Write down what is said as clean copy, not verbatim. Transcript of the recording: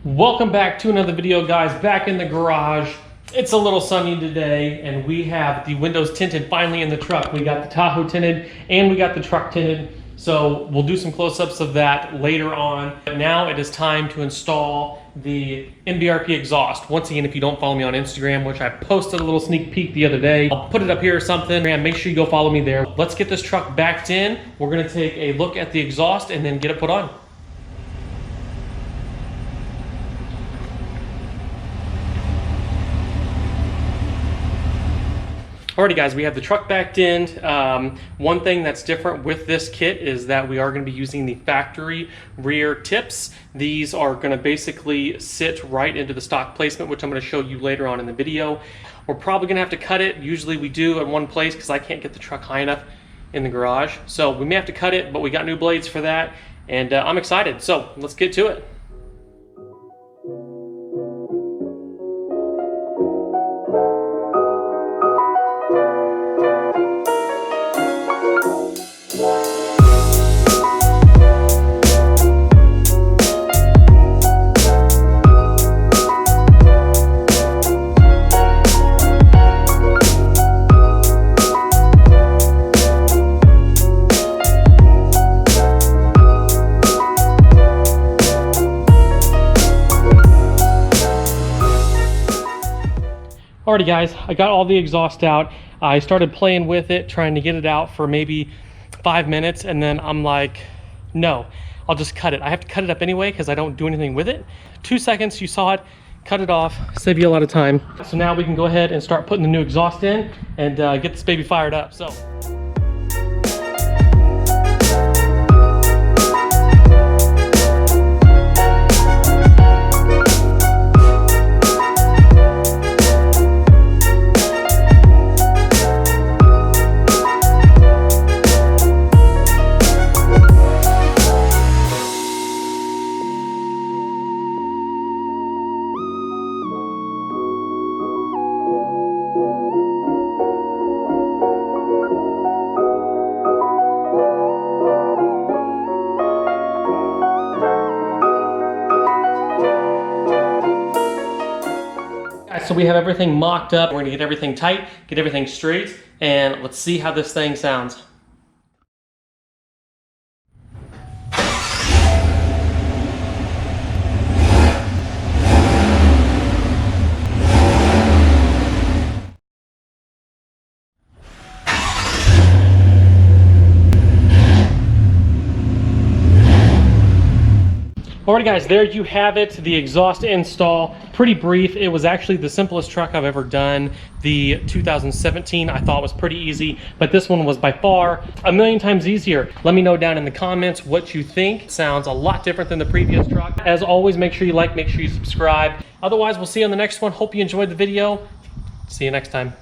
Welcome back to another video, guys. Back in the garage. It's a little sunny today, and we have the windows tinted finally in the truck. We got the Tahoe tinted, and we got the truck tinted. So we'll do some close-ups of that later on. But now it is time to install the MBRP exhaust. Once again, if you don't follow me on Instagram, which I posted a little sneak peek the other day, I'll put it up here or something. And make sure you go follow me there. Let's get this truck backed in. We're gonna take a look at the exhaust and then get it put on. Alrighty guys, we have the truck backed in. One thing that's different with this kit is that we are going to be using the factory rear tips. These are going to basically sit right into the stock placement, which I'm going to show you later on in the video. We're probably going to have to cut it. Usually we do in one place because I can't get the truck high enough in the garage. So we may have to cut it, but we got new blades for that, and I'm excited. So let's get to it. Alrighty guys, I got all the exhaust out. I started playing with it, trying to get it out for maybe 5 minutes, and then I'm like, no, I'll just cut it. I have to cut it up anyway because I don't do anything with it. 2 seconds, you saw it, cut it off, save you a lot of time. So now we can go ahead and start putting the new exhaust in and get this baby fired up. So. So we have everything mocked up. We're gonna get everything tight, get everything straight, and let's see how this thing sounds. Alright guys, there you have it, the exhaust install. Pretty brief. It was actually the simplest truck I've ever done. The 2017 I thought was pretty easy, but this one was by far a million times easier. Let me know down in the comments what you think. It sounds a lot different than the previous truck. As always, make sure you like, make sure you subscribe. Otherwise, we'll see you on the next one. Hope you enjoyed the video. See you next time.